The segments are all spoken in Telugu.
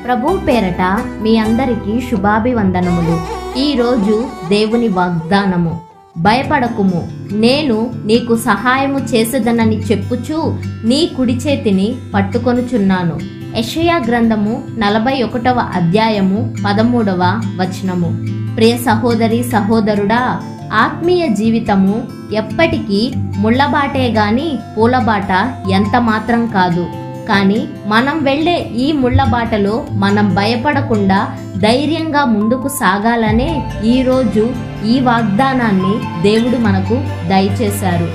ప్రభు పేరట మీ అందరికీ శుభాభివందనములు. ఈరోజు దేవుని వాగ్దానము, భయపడకుము, నేను నీకు సహాయము చేసేదనని చెప్పుచూ నీ కుడి చేతిని పట్టుకొనుచున్నాను. యెషయా గ్రంథము 41వ అధ్యాయము 13వ వచనము. ప్రియ సహోదరి సహోదరుడా, ఆత్మీయ జీవితము ఎప్పటికీ ముళ్ళబాటే గాని పూలబాట ఎంత మాత్రం కాదు. కానీ మనం వెళ్ళే ఈ ముళ్ళబాటలో మనం భయపడకుండా ధైర్యంగా ముందుకు సాగాలనే ఈరోజు ఈ వాగ్దానాన్ని దేవుడు మనకు దయచేశారు.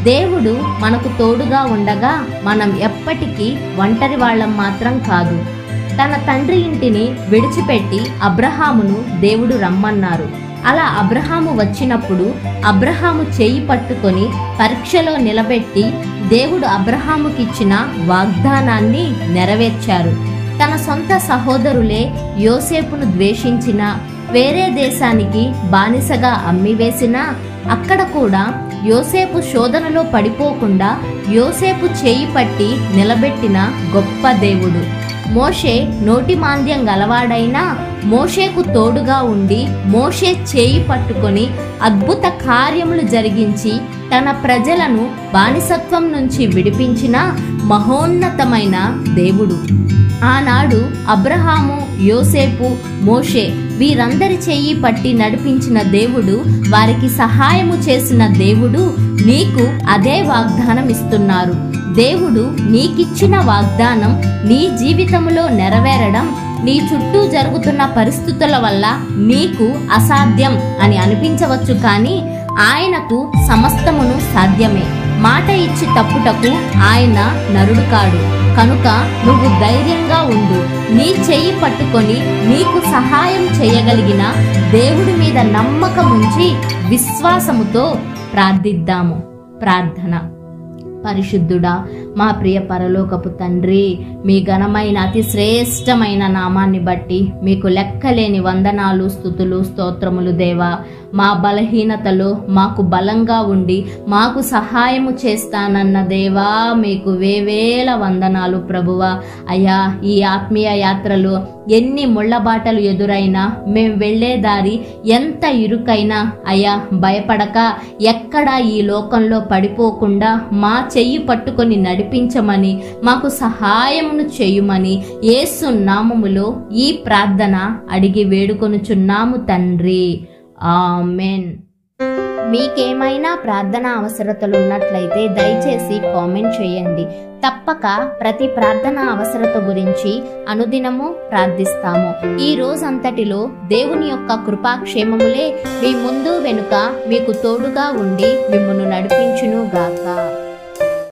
దేవుడు మనకు తోడుగా ఉండగా మనం ఎప్పటికీ ఒంటరి వాళ్ళం మాత్రం కాదు. తన తండ్రి ఇంటిని విడిచిపెట్టి అబ్రహామును దేవుడు రమ్మన్నారు. అలా అబ్రహాము వచ్చినప్పుడు అబ్రహాము చేయి పట్టుకొని పరీక్షలో నిలబెట్టి దేవుడు అబ్రహాముకిచ్చిన వాగ్దానాన్ని నెరవేర్చారు. తన సొంత సహోదరులే యోసేపును ద్వేషించిన, వేరే దేశానికి బానిసగా అమ్మివేసినా అక్కడ కూడా యోసేపు శోధనలో పడిపోకుండా యోసేపు చేయి పట్టి నిలబెట్టిన గొప్ప దేవుడు. మోషే నోటి మాంద్యం గలవాడైనా మోషేకు తోడుగా ఉండి మోషే చేయి పట్టుకొని అద్భుత కార్యములు జరిగించి తన ప్రజలను బానిసత్వం నుంచి విడిపించిన మహోన్నతమైన దేవుడు. ఆనాడు అబ్రహాము, యోసేపు, మోషే వీరందరి చెయ్యి పట్టి నడిపించిన దేవుడు, వారికి సహాయము చేసిన దేవుడు నీకు అదే వాగ్దానం ఇస్తున్నారు. దేవుడు నీకిచ్చిన వాగ్దానం నీ జీవితంలో నెరవేరడం నీ చుట్టూ జరుగుతున్న పరిస్థితుల వల్ల నీకు అసాధ్యం అని అనిపించవచ్చు, కానీ ఆయనకు సమస్తమును సాధ్యమే. మాట ఇచ్చి తప్పుటకు ఆయన నరుడు కాడు. కనుక నువ్వు ధైర్యంగా ఉండు. నీ చెయ్యి పట్టుకొని నీకు సహాయం చేయగలిగిన దేవుడి మీద నమ్మకం ఉంచి విశ్వాసముతో ప్రార్థిద్దాము. ప్రార్థన. పరిశుద్ధుడా, మా ప్రియ పరలోకపు తండ్రి, మీ ఘనమైన అతి శ్రేష్టమైన నామాన్ని బట్టి మీకు లెక్కలేని వందనాలు, స్తుతులు, స్తోత్రములు దేవా. మా బలహీనతలో మాకు బలంగా ఉండి మాకు సహాయము చేస్తానన్న దేవా, మీకు వేవేల వందనాలు ప్రభువా. అయ్యా, ఈ ఆత్మీయ యాత్రలో ఎన్ని ముళ్ళబాటలు ఎదురైనా, మేము వెళ్లే దారి ఎంత ఇరుకైనా అయ్యా భయపడక ఎక్కడా ఈ లోకంలో పడిపోకుండా మా చెయ్యి పట్టుకొని నడిపించమని, మాకు సహాయమును చేయుమని యేసు నామములో ఈ ప్రార్థన అడిగి వేడుకొనుచున్నాము తండ్రి. ఆమెన్. మీకేమైనా ప్రార్థన అవసరతలు ఉన్నట్లయితే దయచేసి కామెంట్ చేయండి. తప్పక ప్రతి ప్రార్థన అవసరత గురించి అనుదినము ప్రార్థిస్తాము. ఈ రోజంతటిలో దేవుని యొక్క కృపాక్షేమములే మీ ముందు వెనుక మీకు తోడుగా ఉండి మిమ్మును నడిపించును గాక.